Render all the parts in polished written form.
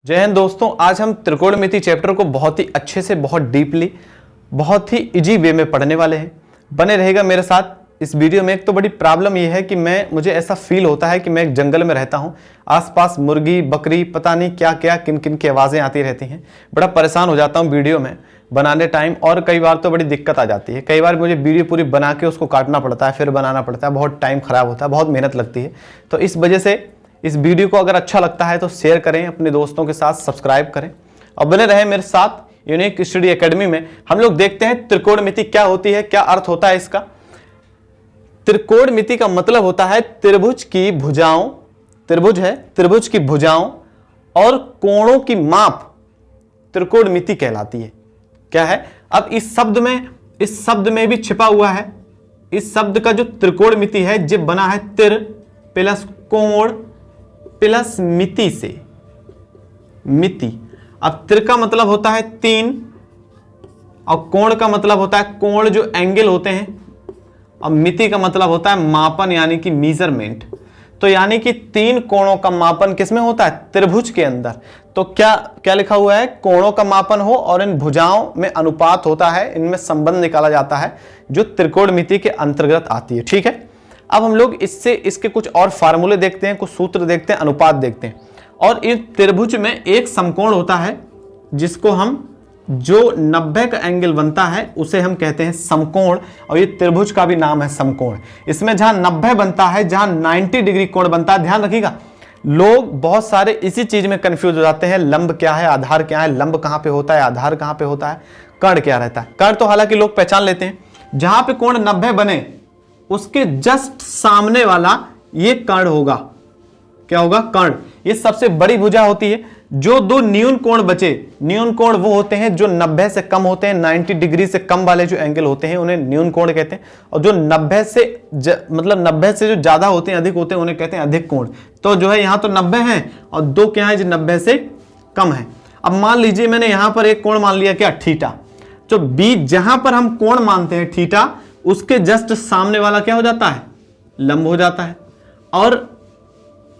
जय हिंद दोस्तों, आज हम त्रिकोणमिति चैप्टर को बहुत ही अच्छे से, बहुत डीपली, बहुत ही इजी वे में पढ़ने वाले हैं। बने रहेगा मेरे साथ इस वीडियो में। एक तो बड़ी प्रॉब्लम यह है कि मुझे ऐसा फील होता है कि मैं एक जंगल में रहता हूं, आसपास मुर्गी बकरी पता नहीं क्या क्या किन किन की आवाज़ें आती रहती हैं। बड़ा परेशान हो जाता हूं वीडियो में बनाने टाइम, और कई बार तो बड़ी दिक्कत आ जाती है। कई बार मुझे वीडियो पूरी बना के उसको काटना पड़ता है, फिर बनाना पड़ता है, बहुत टाइम खराब होता है, बहुत मेहनत लगती है। तो इस वजह से इस वीडियो को अगर अच्छा लगता है तो शेयर करें, अपने दोस्तों के साथ सब्सक्राइब करें और बने रहें मेरे साथ यूनिक स्टडी एकेडमी में। हम लोग देखते हैं त्रिकोणमिति क्या होती है, क्या अर्थ होता है इसका। त्रिकोणमिति का मतलब होता है त्रिभुज की भुजाओं, त्रिभुज है, त्रिभुज की भुजाओं और कोणों की माप त्रिकोणमिति कहलाती है। क्या है? अब इस शब्द में भी छिपा हुआ है। इस शब्द का जो त्रिकोणमिति है जो बना है तिर प्लस कोण प्लस मिति से, मिति। अब तिर का मतलब होता है 3 और कोण का मतलब होता है कोण, जो एंगल होते हैं, और मिति का मतलब होता है मापन यानी कि मेजरमेंट। तो यानी कि 3 कोणों का मापन किसमें होता है? त्रिभुज के अंदर। तो क्या क्या लिखा हुआ है? कोणों का मापन हो और इन भुजाओं में अनुपात होता है, इनमें संबंध निकाला जाता है जो त्रिकोणमिति के अंतर्गत आती है। ठीक है, अब हम लोग इसके कुछ और फार्मूले देखते हैं, कुछ सूत्र देखते हैं, अनुपात देखते हैं। और इस त्रिभुज में एक समकोण होता है जिसको हम, जो 90 का एंगल बनता है उसे हम कहते हैं समकोण, और ये त्रिभुज का भी नाम है समकोण। इसमें जहां 90 बनता है, जहां 90 डिग्री कोण बनता है, ध्यान रखिएगा। लोग बहुत सारे इसी चीज में कंफ्यूज हो जाते हैं, लंब क्या है, आधार क्या है, लंब कहां पे होता है, आधार कहां पे होता है, कर्ण क्या रहता है। कर्ण तो हालांकि लोग पहचान लेते हैं, जहां पे कोण 90 बने उसके जस्ट सामने वाला ये कर्ण होगा। क्या होगा? कर्ण। ये सबसे बड़ी भुजा होती है। जो दो न्यून कोण बचे, न्यून कोण वो होते हैं जो 90 से कम होते हैं, 90 डिग्री से कम वाले जो एंगल होते हैं उन्हें न्यून कोण कहते हैं, और जो 90 से मतलब 90 से जो ज्यादा होते हैं, अधिक होते हैं, उन्हें कहते हैं अधिक कोण। तो जो है यहां तो 90 है और दो क्या है जो 90 से कम है। अब मान लीजिए मैंने यहां पर एक कोण मान लिया, क्या? थीटा। जो बीच जहां पर हम कोण मानते हैं थीटा, उसके जस्ट सामने वाला क्या हो जाता है? लंब हो जाता है। और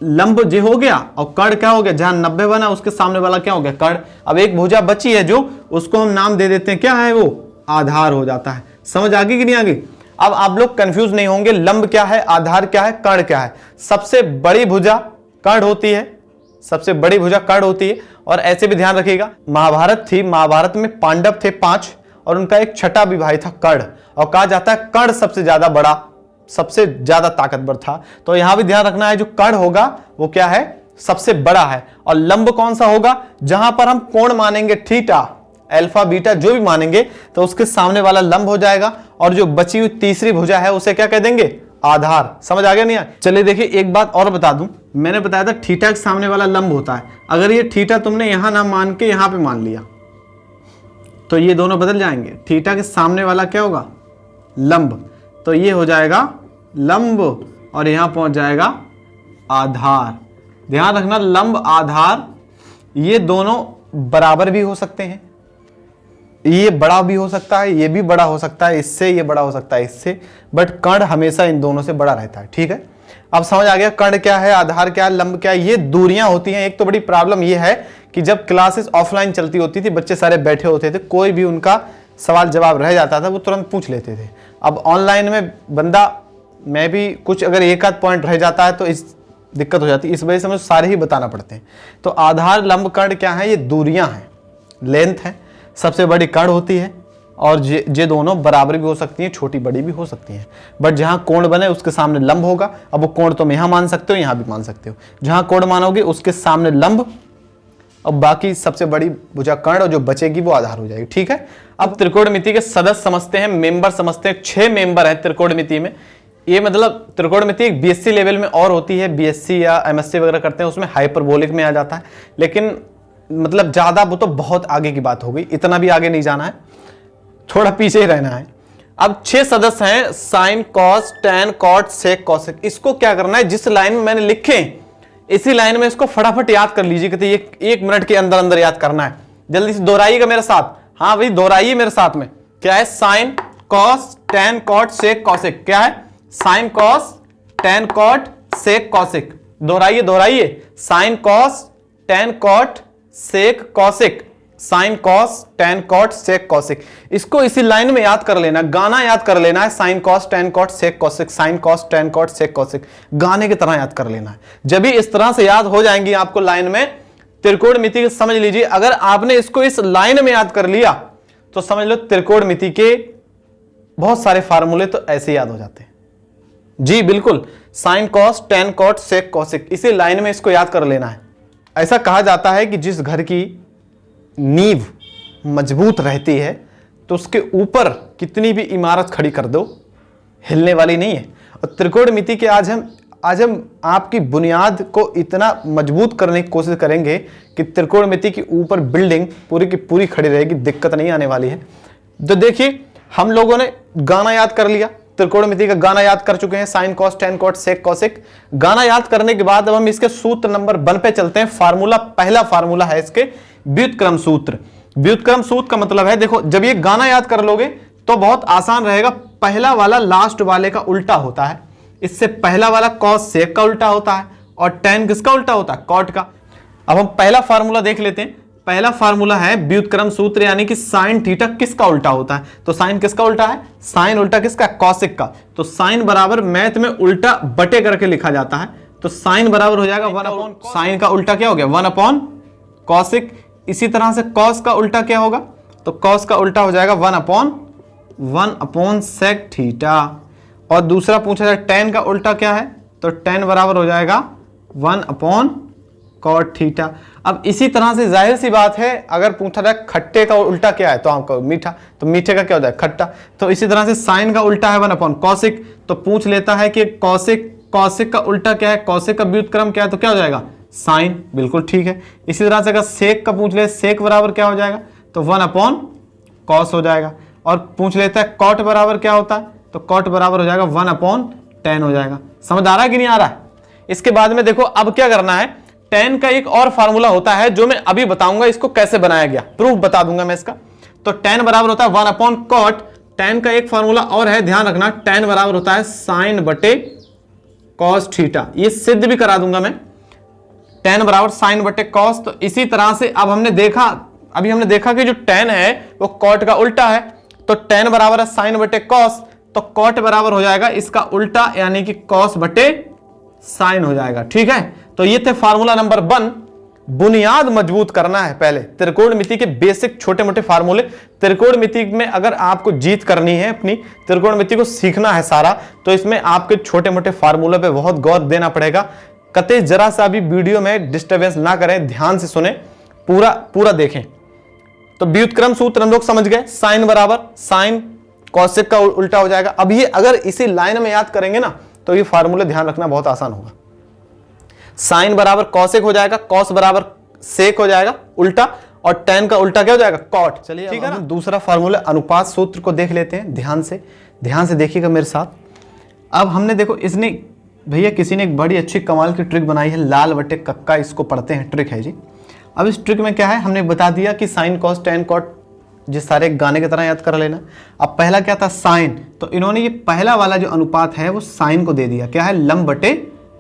लंब जो हो गया और कर्ण क्या हो गया? जहां 90 बना उसके सामने वाला क्या हो गया? कर्ण। अब एक भुजा बची है जो, उसको हम नाम दे देते हैं, क्या है वो? आधार हो जाता है। समझ आ गई कि नहीं आ गई? अब आप लोग कंफ्यूज नहीं होंगे, लंब क्या है, आधार क्या है, कर्ण क्या है। सबसे बड़ी भुजा कर्ण होती है, सबसे बड़ी भुजा कर्ण होती है। और ऐसे भी ध्यान रखिएगा, महाभारत थी, महाभारत में पांडव थे 5 और उनका एक छठा भी भाई था कर्ण, और कहा जाता है कर्ण सबसे ज्यादा बड़ा, सबसे ज्यादा ताकतवर था। तो यहां भी ध्यान रखना है, जो कर्ण होगा वो क्या है? सबसे बड़ा है। और लंब कौन सा होगा? जहां पर हम कोण मानेंगे थीटा, अल्फा बीटा जो भी मानेंगे, तो उसके सामने वाला लंब हो जाएगा। और जो बची हुई तीसरी भुजा है उसे क्या कह देंगे? आधार। समझ आ गया नहीं? चलिए देखिए, एक बात और बता दूं, मैंने बताया था थीटा के सामने वाला लंब होता है। अगर ये थीटा तुमने यहां ना मान के यहां पे मान लिया तो ये दोनों बदल जाएंगे। थीटा के सामने वाला क्या होगा? लंब। तो ये हो जाएगा लंब और यहां पहुंच जाएगा आधार। ध्यान रखना, लंब आधार ये दोनों बराबर भी हो सकते हैं, ये बड़ा भी हो सकता है, ये भी बड़ा हो सकता है इससे, ये बड़ा हो सकता है इससे, बट कर्ण हमेशा इन दोनों से बड़ा रहता है। ठीक है, अब समझ आ गया कर्ण क्या है, आधार क्या है, लंब क्या है। ये दूरियां होती हैं। एक तो बड़ी प्रॉब्लम ये है कि जब क्लासेस ऑफलाइन चलती होती थी, बच्चे सारे बैठे होते थे, कोई भी उनका सवाल जवाब रह जाता था वो तुरंत पूछ लेते थे। अब ऑनलाइन में बंदा, मैं भी कुछ अगर एक आध पॉइंट रह जाता है तो इस दिक्कत हो जाती है, इस वजह से मुझे सारे ही बताना पड़ते हैं। तो आधार लंब कर्ण क्या है? ये दूरियां हैं, लेंथ है। सबसे बड़ी कर्ण होती है और ये दोनों बराबर भी हो सकती हैं, छोटी बड़ी भी हो सकती हैं, बट जहां कोण बने उसके सामने लंब होगा। अब वो कोण तुम यहां मान सकते हो, यहां भी मान सकते हो। जहां कोण मानोगे उसके सामने लंब, और बाकी सबसे बड़ी भुजा कर्ण, और जो बचेगी वो आधार हो जाएगी। ठीक है, अब त्रिकोणमिति के सदस्य समझते हैं, मेंबर समझते हैं। 6 मेंबर हैं त्रिकोणमिति में। ये मतलब त्रिकोणमिति एक बीएससी लेवल में और होती है, बीएससी या एमएससी वगैरह करते हैं उसमें हाइपरबोलिक में आ जाता है, लेकिन मतलब ज्यादा वो तो बहुत आगे की बात हो गई, इतना भी आगे नहीं जाना है, थोड़ा पीछे ही रहना है। अब 6 सदस्य हैं, sine cos tan cot sec cosec. इसको क्या करना है, जिस लाइन में मैंने लिखे इसी लाइन में इसको फटाफट याद कर लीजिए, कहते ये 1 मिनट के अंदर अंदर याद करना है। जल्दी से दोहराइएगा मेरे साथ। हाँ भाई दोहराइए मेरे साथ में। क्या है? Sine cos tan cot sec cosec. क्या है? Sine cos tan cot sec cosec. दोहराइए दोहराइए, sine cos tan cot sec cosec, sine cos tan cot sec cosec. इसको इसी लाइन में याद कर लेना, गाना याद कर लेना है, sine cos tan cot sec cosec, sine cos tan cot sec cosec, गाने की तरह याद कर लेना है। जब भी इस तरह से याद हो जाएंगी आपको लाइन में त्रिकोणमिति की, समझ लीजिए अगर आपने इसको इस लाइन में याद कर लिया तो समझ लो त्रिकोणमिति के बहुत सारे फार्मूले तो ऐसे याद हो जाते हैं। जी बिल्कुल, sine cos tan cot sec cosec, इसी लाइन में इसको याद कर लेना है। ऐसा कहा जाता है कि जिस घर की नींव मजबूत रहती है तो उसके ऊपर कितनी भी इमारत खड़ी कर दो हिलने वाली नहीं है। और त्रिकोणमिति के आज हम आपकी बुनियाद को इतना मजबूत करने की कोशिश करेंगे कि त्रिकोणमिति के ऊपर बिल्डिंग पूरी की पूरी खड़ी रहेगी, दिक्कत नहीं आने वाली है। तो देखिए हम लोगों ने गाना याद कर लिया, त्रिकोणमिति का गाना याद कर चुके हैं, sine cos tan cot sec cosec. गाना याद करने के बाद अब हम इसके सूत्र नंबर 1 पे चलते हैं। फार्मूला, पहला फार्मूला है इसके व्युत्क्रम सूत्र। व्युत्क्रम सूत्र का मतलब है, देखो जब ये गाना याद कर लोगे तो बहुत आसान रहेगा। पहला वाला लास्ट वाले का उल्टा होता है, इससे पहला वाला कॉस सेक का उल्टा होता है और टेन किसका उल्टा होता है, कॉट का। अब हम पहला फार्मूला देख लेते हैं। पहला फार्मूला है व्युत्क्रम सूत्र, यानी कि साइन थीटा किसका उल्टा होता है, तो साइन किसका उल्टा है, साइन उल्टा किसका, कॉसिक का। तो साइन बराबर मैथ में उल्टा बटे करके लिखा जाता है, तो साइन बराबर हो जाएगा 1 अपॉन, साइन का उल्टा क्या हो गया 1 अपॉन कॉसिक। इसी तरह से कॉस का उल्टा क्या होगा, तो कॉस का उल्टा हो जाएगा 1 अपॉन सेक थीटा। और दूसरा पूछा जाए टेन का उल्टा क्या है, तो टेन बराबर हो जाएगा 1 अपॉन कॉट थीटा। अब इसी तरह से जाहिर सी बात है अगर पूछा जाए खट्टे का उल्टा क्या है, तो आपको मीठा, तो मीठे का क्या हो जाए खट्टा। तो इसी तरह से साइन का उल्टा है 1 अपॉन कॉसिक, तो पूछ लेता है कि कॉसिक का उल्टा क्या है, कॉसिक का व्युत्क्रम क्या है, तो क्या हो जाएगा साइन, बिल्कुल ठीक है। इसी तरह से अगर सेक का पूछ ले, सेक बराबर क्या हो जाएगा, तो 1 अपॉन कॉस हो जाएगा। और पूछ लेता है कॉट बराबर क्या होता है, तो कॉट बराबर हो जाएगा 1 अपॉन टेन हो जाएगा। समझ आ रहा है कि नहीं आ रहा है। इसके बाद में देखो अब क्या करना है, टेन का एक और फार्मूला होता है जो मैं अभी बताऊंगा इसको कैसे बनाया गया, प्रूफ बता दूंगा मैं इसका। तो टेन बराबर होता है 1 अपॉन कॉट। टेन का एक फार्मूला और है, ध्यान रखना, टेन बराबर होता है साइन बटे कॉस थीटा। ये सिद्ध भी करा दूंगा मैं, टेन बराबर साइन बटे कॉस। तो इसी तरह से अब हमने देखा कि जो टेन है वो कॉट का उल्टा है, तो टेन बराबर है साइन बटे कॉस, तो कॉट बराबर हो जाएगा इसका उल्टा यानी कि कॉस बटे साइन हो जाएगा। ठीक है, तो ये थे फार्मूला नंबर 1। बुनियाद मजबूत करना है पहले, त्रिकोणमिति के बेसिक छोटे मोटे फार्मूले। त्रिकोणमिति में अगर आपको जीत करनी है, अपनी त्रिकोणमिति को सीखना है सारा, तो इसमें आपके छोटे मोटे फार्मूले पे बहुत गौर देना पड़ेगा। कतई जरा सा भी वीडियो में डिस्टर्बेंस ना करें, ध्यान से सुने, पूरा देखें। तो व्युत्क्रम सूत्र हम लोग समझ गए, साइन बराबर साइन कॉसिक का उल्टा हो जाएगा। अब ये अगर इसी लाइन में याद करेंगे ना तो ये फार्मूले ध्यान रखना बहुत आसान होगा। साइन बराबर कॉसिक हो जाएगा, कॉस बराबर सेक हो जाएगा उल्टा, और टेन का उल्टा क्या हो जाएगा कॉट। चलिए ठीक है ना। दूसरा फार्मूला अनुपात सूत्र को देख लेते हैं, ध्यान से देखिएगा मेरे साथ। अब हमने देखो, इसने भैया किसी ने एक बड़ी अच्छी कमाल की ट्रिक बनाई है, लाल बटे कक्का इसको पढ़ते हैं, ट्रिक है जी। अब इस ट्रिक में क्या है, हमने बता दिया कि साइन कॉस टेन कॉट जिस सारे गाने की तरह याद कर लेना। अब पहला क्या था साइन, तो इन्होंने ये पहला वाला जो अनुपात है वो साइन को दे दिया, क्या है लंब बटे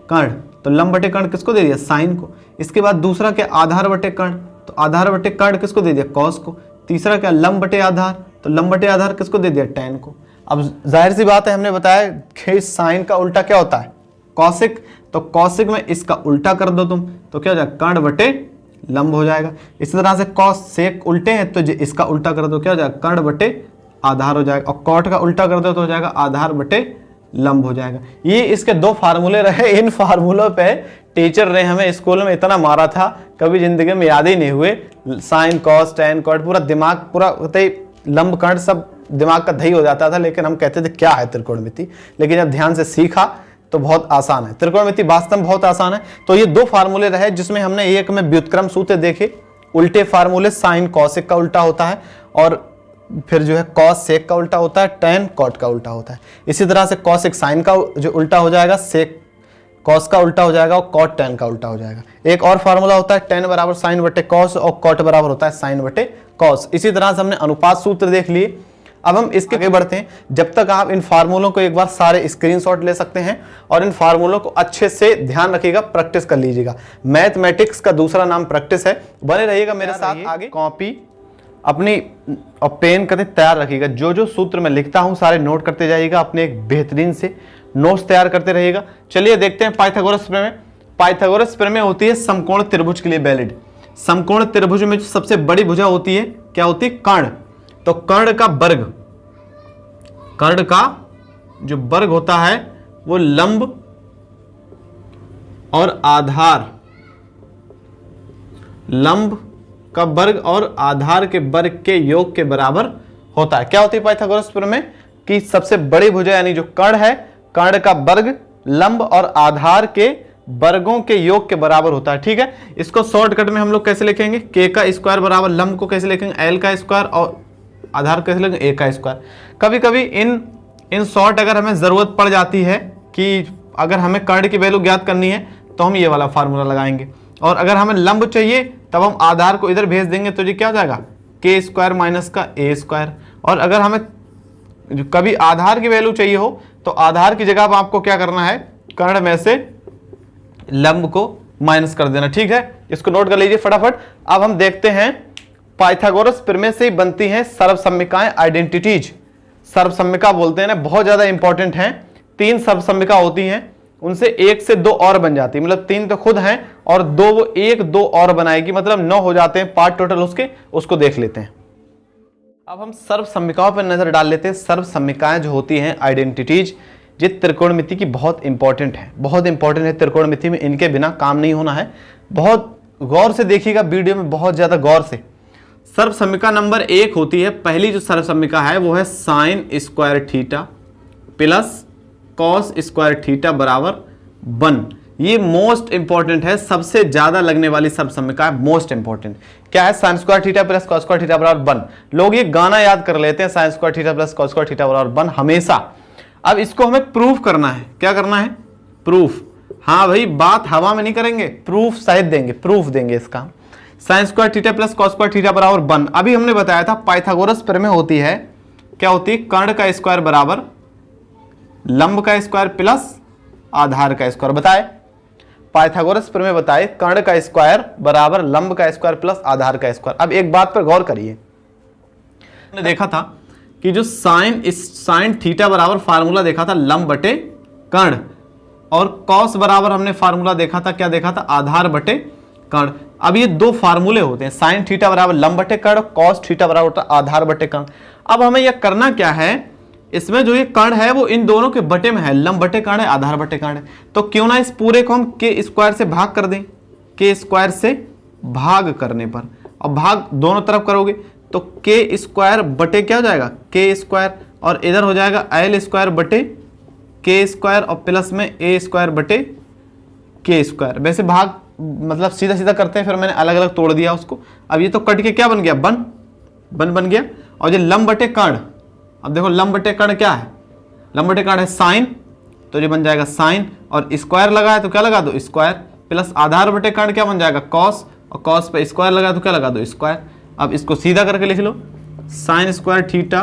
कर्ण, तो लंब बटे कर्ण किसको दे दिया साइन को। इसके बाद दूसरा क्या आधार बटे कर्ण, तो आधार बटे कर्ण किसको दे दिया कॉस को। तीसरा क्या लंब बटे आधार, तो लंब बटे आधार किसको दे दिया टेन को। अब जाहिर सी बात है, हमने बताया कि साइन का उल्टा क्या होता है कॉसिक, तो कॉसिक में इसका उल्टा कर दो तुम, तो क्या हो जाएगा कर्ण बटे लंब हो जाएगा। इसी तरह से कॉस सेक उल्टे हैं, तो इसका उल्टा कर दो क्या हो जाएगा कर्ण बटे आधार हो जाएगा, और कॉट का उल्टा कर दो तो हो जाएगा आधार बटे लंब हो जाएगा। ये इसके 2 फार्मूले रहे। इन फार्मूलों पे टीचर ने हमें स्कूल में इतना मारा था, कभी जिंदगी में याद ही नहीं हुए। साइन कॉस टेन कॉट पूरा दिमाग, पूरा लंब कर्ण सब दिमाग का दही हो जाता था, लेकिन हम कहते थे क्या है त्रिकोणमिति। लेकिन जब ध्यान से सीखा तो बहुत आसान है, त्रिकोणमिति वास्तव में बहुत आसान है। तो ये 2 फार्मूले रहे जिसमें हमने एक में व्युत्क्रम सूत्र देखे, उल्टे फार्मूले, साइन कॉसिक का उल्टा होता है, और फिर जो है कॉस सेक का उल्टा होता है, टेन कॉट का उल्टा होता है। इसी तरह से कॉसिक साइन का जो उल्टा हो जाएगा, सेक कॉस का उल्टा हो जाएगा, और कॉट टेन का उल्टा हो जाएगा। एक और फार्मूला होता है टेन बराबर साइन बटे कॉस, और कॉट बराबर होता है साइन बटे कॉस। इसी तरह से हमने अनुपात सूत्र देख लिए। अब हम इसके आगे बढ़ते हैं। जब तक आप इन फार्मूलों को एक बार सारे स्क्रीनशॉट ले सकते हैं और इन फार्मूलों को अच्छे से ध्यान रखिएगा, प्रैक्टिस कर लीजिएगा। मैथमेटिक्स का दूसरा नाम प्रैक्टिस है। बने रहिएगा मेरे साथ। आगे कॉपी अपनी और पेन करके तैयार रखिएगा। जो जो सूत्र मैं लिखता हूं सारे नोट करते जाइएगा, अपने एक बेहतरीन से नोट्स तैयार करते रहिएगा। चलिए देखते हैं पाइथागोरस प्रमेय। पाइथागोरस प्रमेय होती है समकोण त्रिभुज के लिए वैलिड। समकोण त्रिभुज में जो सबसे बड़ी भुजा होती है क्या होती है? कर्ण। तो कर्ण का वर्ग, कर्ण का जो वर्ग होता है वो लंब और आधार, लंब का वर्ग और आधार के वर्ग के योग के बराबर होता है। क्या होती है पाइथागोरस प्रमेय? कि सबसे बड़ी भुजा यानी जो कर्ण है, कर्ण का वर्ग लंब और आधार के वर्गों के योग के बराबर होता है। ठीक है, इसको शॉर्टकट में हम लोग कैसे लिखेंगे? के का स्क्वायर बराबर लंब को कैसे लिखेंगे? एल का स्क्वायर और आधार कैसे लिखेंगे? ए का स्क्वायर। कभी कभी इन शॉर्ट अगर हमें जरूरत पड़ जाती है कि अगर हमें कर्ण की वैल्यू ज्ञात करनी है तो हम ये वाला फार्मूला लगाएंगे, और अगर हमें लंब चाहिए तब हम आधार को इधर भेज देंगे तो ये क्या हो जाएगा? के स्क्वायर माइनस का ए स्क्वायर। और अगर हमें कभी आधार की वैल्यू चाहिए हो तो आधार की जगह आपको क्या करना है? कर्ण में से लंब को माइनस कर देना। ठीक है, इसको नोट कर लीजिए फटाफट। अब हम देखते हैं पाइथागोरस प्रमेय से ही बनती हैं सर्वसम्मिकाएं, आइडेंटिटीज। सर्वसम्मिका बोलते हैं ना, बहुत ज्यादा इंपॉर्टेंट हैं। 3 सर्वसम्मिका होती हैं, उनसे 1 से 2 और बन जाती है। मतलब 3 तो खुद हैं और 2 वो 1-2 और बनाएगी, मतलब 9 हो जाते हैं पार्ट टोटल उसको देख लेते हैं। अब हम सर्वसम्मिकाओं पर नजर डाल लेते हैं। सर्वसम्मिकाएं जो होती हैं, आइडेंटिटीज, ये त्रिकोणमिति की बहुत इंपॉर्टेंट है, बहुत इंपॉर्टेंट है त्रिकोणमिति में। इनके बिना काम नहीं होना है। बहुत गौर से देखिएगा वीडियो में, बहुत ज्यादा गौर से। सर्वसम्मिका नंबर 1 होती है, पहली जो सर्वसम्मिका है वो है sign square theta plus cos square theta बराबर 1। ये मोस्ट इंपॉर्टेंट है, सबसे ज्यादा लगने वाली सर्वसम्मिका है, मोस्ट इंपॉर्टेंट। क्या है? Sign square theta plus cos square theta बराबर 1। लोग ये गाना याद कर लेते हैं, sign square theta plus cos square theta बराबर 1 हमेशा। अब इसको हमें प्रूफ करना है। क्या करना है? प्रूफ। हाँ भाई, बात हवा में नहीं करेंगे, प्रूफ सहित देंगे, प्रूफ देंगे इसका। Sign square theta plus cos square theta बराबर 1। अभी हमने बताया था पाइथागोरस प्रमेय होती है, क्या होती है? कर्ण का स्क्वायर बराबर लंब का स्क्वायर प्लस आधार का स्क्वायर। बताए पाइथागोरस प्रमेय, बताए कर्ण का स्क्वायर बराबर लंब का स्क्वायर प्लस आधार का स्क्वायर। अब एक बात पर गौर करिए, हमने देखा था कि जो साइन थीटा बराबर फार्मूला देखा था लंब बटे कर्ण, और कॉस बराबर हमने फार्मूला देखा था, क्या देखा था? आधार बटे कर्ण। अब ये 2 फार्मूले होते हैं, साइन थीटा बराबर लंब बटे कर्ण, कॉस थीटा बराबर होता है आधार बटे कर्ण। अब हमें यह करना क्या है? इसमें जो ये कर्ण है वो इन दोनों के बटे में है, लंब बटे कर्ण है, आधार बटे कर्ण है। तो क्यों ना इस पूरे को हम के स्क्वायर से भाग कर दें। के स्क्वायर से भाग करने पर, और भाग दोनों तरफ करोगे तो के स्क्वायर बटे क्या हो जाएगा? के स्क्वायर, और इधर हो जाएगा एल स्क्वायर बटे के स्क्वायर, और प्लस में ए स्क्वायर बटे के स्क्वायर। वैसे भाग मतलब सीधा सीधा करते हैं, फिर मैंने अलग अलग तोड़ दिया उसको। अब ये तो कट के क्या बन गया? बन गया। और ये लंब बटे कर्ण, अब देखो लंब बटे कर्ण क्या है? लंब बटे कर्ण है साइन, तो ये बन जाएगा साइन, और स्क्वायर लगा है तो क्या लगा दो? स्क्वायर, प्लस आधार बटे कर्ण क्या बन जाएगा? कॉस, और कॉस पे स्क्वायर लगा तो क्या लगा दो? स्क्वायर। अब इसको सीधा करके लिख लो, sine square theta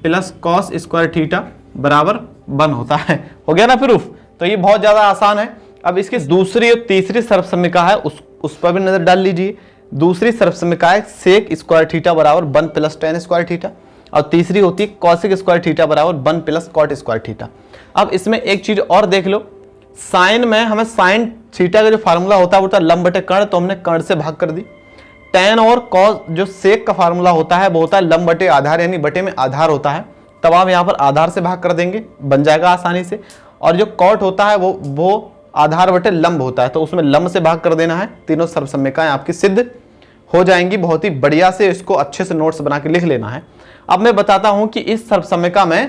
plus cos square theta बराबर 1 होता है। हो गया ना प्रूफ? तो ये बहुत ज्यादा आसान है। अब इसकी दूसरी और तीसरी सर्वसम्मिका है, उस पर भी नजर डाल लीजिए। दूसरी सर्वसम्मिका है सेक स्क्वायर थीटा बराबर 1 प्लस टेन स्क्वायर थीटा, और तीसरी होती है कॉसिक स्क्वायर थीटा बराबर 1 प्लस कॉट स्क्वायर थीटा। अब इसमें एक चीज और देख लो, साइन में हमें साइन थीटा का जो फार्मूला होता है वो होता है लंब बटे कर्ण, तो हमने कर्ण से भाग कर दी। टेन और कॉस जो सेक का फार्मूला होता है वो होता है लंब बटे आधार, यानी बटे में आधार होता है, तब आप यहाँ पर आधार से भाग कर देंगे, बन जाएगा आसानी से। और जो कॉट होता है वो आधार बटे लंब होता है, तो उसमें लंब से भाग कर देना है। तीनों सर्वसम्मिकाएं आपकी सिद्ध हो जाएंगी। बहुत ही बढ़िया से इसको अच्छे से नोट्स बना के लिख लेना है। अब मैं बताता हूं कि इस सर्वसम्मिका में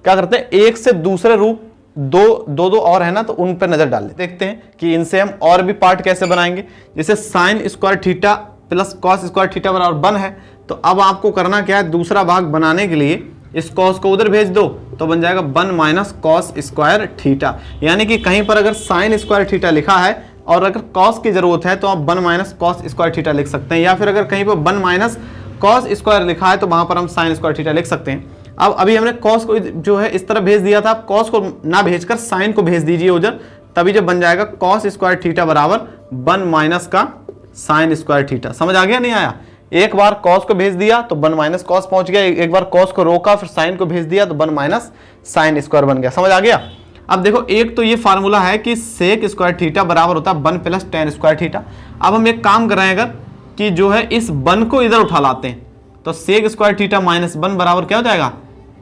क्या करते हैं, एक से दूसरे रूप दो और है ना, तो उन पर नजर डाल लेते, देखते हैं कि इनसे हम और भी पार्ट कैसे बनाएंगे। जैसे sign square theta plus cos square theta बराबर 1 है, तो अब आपको करना क्या है, दूसरा भाग बनाने के लिए इस कॉस को उधर भेज दो तो बन जाएगा 1 माइनस कॉस स्क्वायर थीटा। यानी कि कहीं पर अगर साइन स्क्वायर थीटा लिखा है और अगर कॉस की जरूरत है तो आप 1 माइनस कॉस स्क्वायर थीटा लिख सकते हैं, या फिर अगर कहीं पर 1 माइनस कॉस स्क्वायर लिखा है तो वहां पर हम साइन स्क्वायर थीटा लिख सकते हैं। अब अभी हमने कॉस को जो है इस तरफ भेज दिया था, आप कॉस को ना भेजकर साइन को भेज दीजिए उधर, तभी जब बन जाएगा कॉस स्क्वायर थीटा बराबर 1 माइनस का साइन स्क्वायर थीटा। समझ आ गया नहीं आया? एक बार कॉस को भेज दिया तो 1 माइनस कॉस पहुंच गया, एक बार कॉस को रोका फिर साइन को भेज दिया तो 1 माइनस साइन स्क्वायर बन गया। समझ आ गया? अब देखो एक तो ये फार्मूला है कि सेक स्क्वायर थीटा बराबर होता है 1 प्लस टेन स्क्वायर थीटा। अब हम एक काम कर रहे हैं अगर कि जो है इस 1 को इधर उठा लाते हैं तो सेक स्क्वायर थीटा माइनस 1 बराबर क्या हो जाएगा?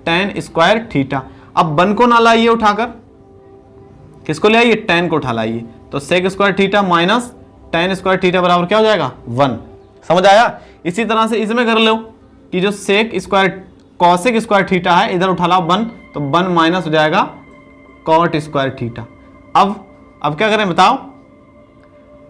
Ten square theta. अब 1 को ना लाइए उठाकर, किसको ले आइए? टेन को उठा लाइए, तो sec square theta minus tan square theta बराबर क्या हो जाएगा? 1। समझ आया? इसी तरह से इसमें कर लो कि जो sec square cosec square theta है इधर उठा लाओ 1, तो 1 माइनस हो जाएगा कॉट स्क्वायर थीटा। अब क्या करें बताओ?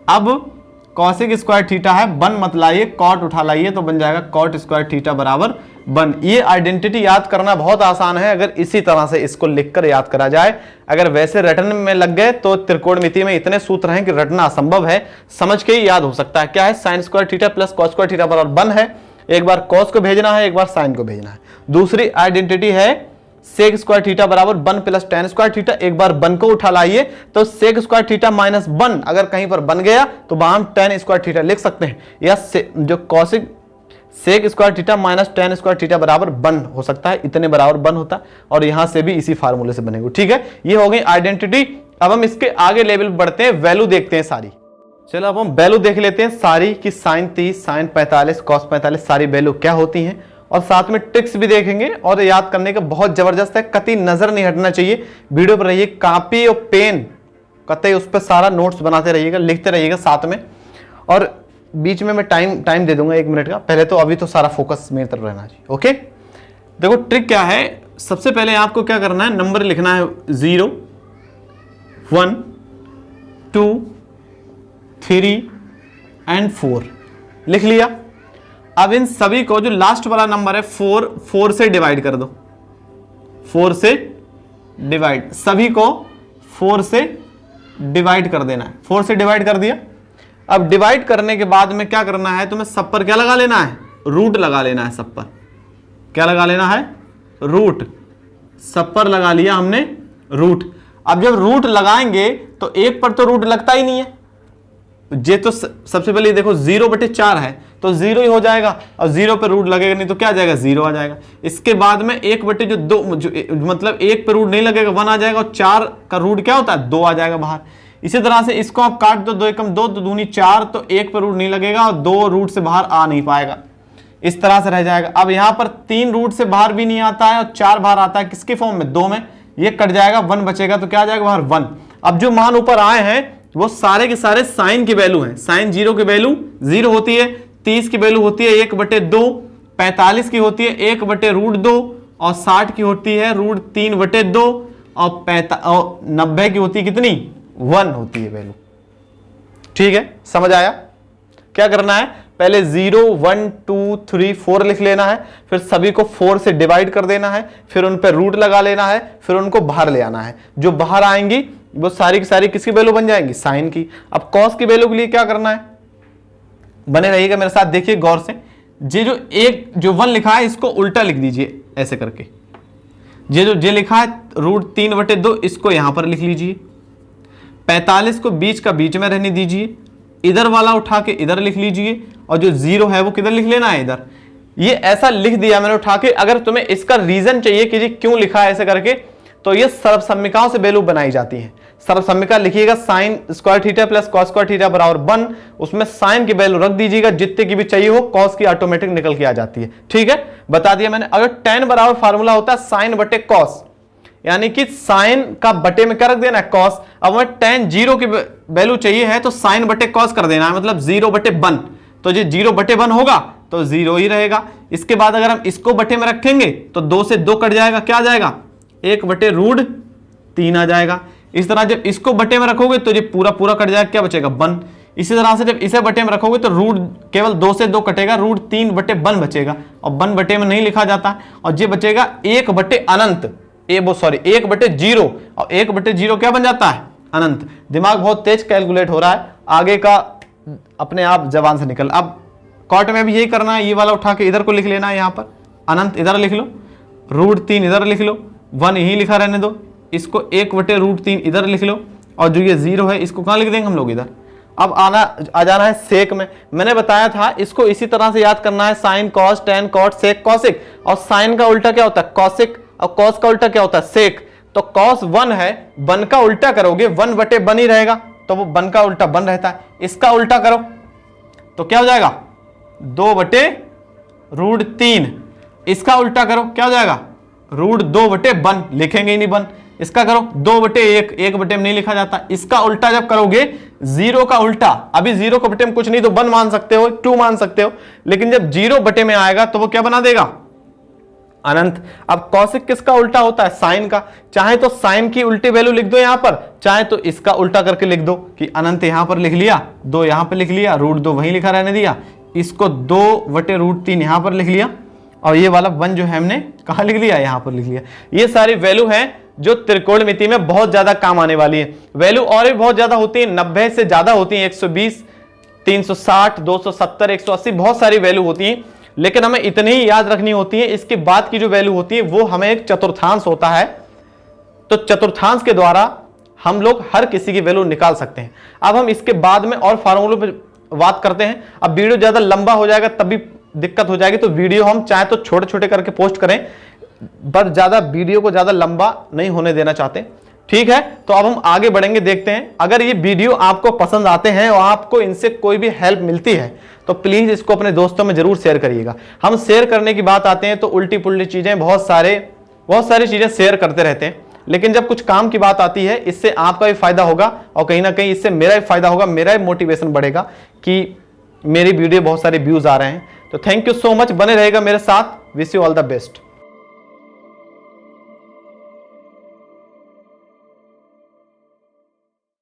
अब कॉसेक स्क्वायर थीटा है 1 मत लाइए, कॉट उठा लाइए तो बन जाएगा कॉट स्क्वायर थीटा बराबर 1। ये आइडेंटिटी याद करना बहुत आसान है अगर इसी तरह से इसको लिखकर याद करा जाए। अगर वैसे रटने में लग गए तो त्रिकोणमिति में इतने सूत्र हैं कि रटना असंभव है, समझ के ही याद हो सकता है। क्या है? Sign square theta plus cos square theta बराबर 1 है। एक बार कॉस को भेजना है, एक बार साइन को भेजना है। दूसरी आइडेंटिटी है सेक स्क्वायर थीटा बराबर 1 प्लस टेन स्क्वायर थीटा। एक बार 1 को उठा लाइए तो सेक स्क्वायर थीटा माइनस 1 अगर कहीं पर बन गया तो वहां हम टेन स्क्वायर थीटा लिख सकते हैं, या जो cosec sec square theta minus tan square theta बराबर 1 हो सकता है, इतने बराबर 1 होता है। और यहां से भी इसी फार्मूले से बनेगा। ठीक है, ये हो गई आइडेंटिटी। अब हम इसके आगे लेवल बढ़ते हैं, वैल्यू देखते हैं सारी। चलो अब हम वैल्यू देख लेते हैं सारी कि साइन 30, साइन 45, कॉस 45 सारी वैल्यू क्या होती हैं, और साथ में ट्रिक्स भी देखेंगे। और याद करने का बहुत जबरदस्त है, कतई नजर नहीं हटना चाहिए, वीडियो पर रहिए, कॉपी और पेन कतई उस पर सारा नोट्स बनाते रहिएगा, लिखते रहिएगा साथ में। और बीच में मैं टाइम दे दूंगा 1 मिनट का, पहले तो अभी तो सारा फोकस मेरी तरफ रहना चाहिए। ओके, देखो ट्रिक क्या है। सबसे पहले आपको क्या करना है, नंबर लिखना है 0, 1, 2, 3 एंड 4 लिख लिया। अब इन सभी को जो लास्ट वाला नंबर है 4 से डिवाइड कर दो, 4 से डिवाइड, सभी को 4 से डिवाइड कर देना है। 4 से डिवाइड कर दिया। अब डिवाइड करने के बाद में क्या करना है, तुम्हें सब पर क्या लगा लेना है? रूट लगा लेना है। सब पर क्या लगा लेना है? रूट। सब पर लगा लिया हमने रूट। अब जब रूट लगाएंगे तो एक पर तो रूट लगता ही नहीं है, ये तो सबसे पहले देखो 0/4 है तो 0 ही हो जाएगा, और 0 पे रूट लगेगा नहीं तो क्या आ जाएगा? 0 आ जाएगा। इसके बाद में 1/2 मतलब 1 पे रूट नहीं लगेगा, 1 आ जाएगा, और 4 का रूट क्या होता है? 2 आ जाएगा बाहर। इसी तरह से इसको आप काट दो, 2 एकम 2, 2 दूनी 4, तो 1 पे रूट नहीं लगेगा और 2 रूट से बाहर आ नहीं पाएगा, इस तरह से रह जाएगा। अब यहां पर 3 रूट से बाहर भी नहीं आता है और 4 बाहर आता है, किसके फॉर्म में? 2 में। ये कट जाएगा, 1 बचेगा, तो क्या आ जाएगा बाहर? 1। अब जो मान ऊपर आए हैं वो सारे के सारे साइन की वैल्यू हैं। साइन 0 की वैल्यू 0 होती है, 30 की वैल्यू होती है 1/2, 45 की होती है 1/√2, और 60 की होती है √3/2, और 90 की होती है कितनी? 1 होती है वैल्यू। ठीक है, समझ आया? क्या करना है, पहले 0, 1, 2, 3, 4 लिख लेना है, फिर सभी को 4 से डिवाइड कर देना है, फिर उन पर रूट लगा लेना है, फिर उनको बाहर ले आना है। जो बाहर आएंगी वो सारी की सारी किसकी वैल्यू बन जाएंगी? साइन की। अब कॉस की वैल्यू के लिए क्या करना है, बने रहिएगा मेरे साथ, देखिए गौर से। जो 1 लिखा है इसको उल्टा लिख दीजिए ऐसे करके। जे लिखा है √3/2 इसको यहां पर लिख लीजिए। 45 को बीच का बीच में रहने दीजिए, इधर वाला उठा के इधर लिख लीजिए, और जो 0 है वो किधर लिख लेना है? इधर। ये ऐसा लिख दिया मैंने उठा के। अगर तुम्हें इसका रीजन चाहिए कि जी क्यों लिखा है ऐसे करके, तो ये सर्वसम्मिकाओं से वैल्यू बनाई जाती है। सर्वसम्मिका लिखिएगा sign square theta plus cos square theta बराबर 1, उसमें साइन की वैल्यू रख दीजिएगा, जितने की भी चाहिए हो, कॉस की ऑटोमेटिक निकल के आ जाती है। ठीक है, बता दिया मैंने। अगर tan बराबर फार्मूला होता है साइन बटे कॉस, यानी कि साइन का बटे में क्या रख देना है? कॉस। अब हमें tan 0 की वैल्यू चाहिए है तो साइन बटे कॉस कर देना है, मतलब 0/1, तो ये 0/1 होगा तो 0 ही रहेगा। इसके बाद अगर हम इसको बटे में रखेंगे तो 2 से 2 कट जाएगा, क्या आ जाएगा? 1/√3 आ जाएगा। इस तरह जब इसको बटे में रखोगे तो ये पूरा कट जाएगा, क्या बचेगा? 1। इसी तरह से जब इसे बटे में रखोगे तो रूट केवल 2 से 2 कटेगा, √3/1 बचेगा, और 1 बटे में नहीं लिखा जाता, और ये बचेगा 1/अनंत, 1/0, और 1/0 क्या बन जाता है? अनंत। दिमाग बहुत तेज कैलकुलेट हो रहा है, आगे का अपने आप जबान से निकल। अब कॉट में भी यही करना है, ये वाला उठा के इधर को लिख लेना है, यहां पर अनंत इधर लिख लो, √3 इधर लिख लो, 1 यहीं लिखा रहने दो, इसको 1/√3 इधर लिख लो, और जो ये 0 है इसको कहाँ लिख देंगे हम लोग इधर। अब आ जाना है सेक में। मैंने बताया था इसको इसी तरह से याद करना है, sine cos tan cot sec cosec, और साइन का उल्टा क्या होता है कॉसिक, और कॉस का उल्टा क्या होता है सेक। तो कॉस 1 है, 1 का उल्टा करोगे 1/1 ही रहेगा, तो वो 1 का उल्टा 1 रहता है। इसका उल्टा करो तो क्या हो जाएगा 2/√3। इसका उल्टा करो क्या हो जाएगा √2/1, लिखेंगे ही नहीं 1। इसका करो 2/1, 1/में नहीं लिखा जाता। इसका उल्टा जब करोगे 0 का उल्टा, अभी 0 को बटे में कुछ नहीं तो 1 मान सकते हो, 2 मान सकते हो, लेकिन जब 0 में आएगा तो वो क्या बना देगा अनंत। अब कॉसिक किसका उल्टा होता है साइन का, चाहे तो साइन की उल्टी वैल्यू लिख दो यहां पर, चाहे तो इसका उल्टा करके लिख दो कि अनंत यहां पर लिख लिया, 2 यहां पर लिख लिया, √2 वहीं लिखा रहने दिया, इसको 2/√3 यहां पर लिख लिया, और ये वाला 1 जो है हमने कहां लिख लिया यहां पर लिख लिया। ये सारी वैल्यू है जो त्रिकोणमिति में बहुत ज्यादा काम आने वाली है। वैल्यू और भी बहुत ज्यादा होती है, 90 से ज्यादा होती है, 120, 360, 270, 180, बहुत सारी वैल्यू होती है, लेकिन हमें इतनी ही याद रखनी होती है। इसके बाद की जो वैल्यू होती है वो हमें एक चतुर्थांश होता है, तो चतुर्थांश के द्वारा हम लोग हर किसी की वैल्यू निकाल सकते हैं। अब हम इसके बाद में और फार्मूलों पर बात करते हैं। अब वीडियो ज्यादा लंबा हो जाएगा तभी दिक्कत हो जाएगी, तो वीडियो हम चाहे तो छोटे छोटे करके पोस्ट करें, बस ज्यादा वीडियो को ज्यादा लंबा नहीं होने देना चाहते। ठीक है, तो अब हम आगे बढ़ेंगे, देखते हैं। अगर ये वीडियो आपको पसंद आते हैं और आपको इनसे कोई भी हेल्प मिलती है तो प्लीज इसको अपने दोस्तों में जरूर शेयर करिएगा। हम शेयर करने की बात आते हैं तो उल्टी पुल्टी चीजें बहुत सारी चीजें शेयर करते रहते हैं, लेकिन जब कुछ काम की बात आती है इससे आपका भी फायदा होगा और कहीं ना कहीं इससे मेरा भी फायदा होगा, मेरा भी मोटिवेशन बढ़ेगा कि मेरी वीडियो बहुत सारे व्यूज आ रहे हैं। तो थैंक यू सो मच, बने रहेगा मेरे साथ। Wish you all the best.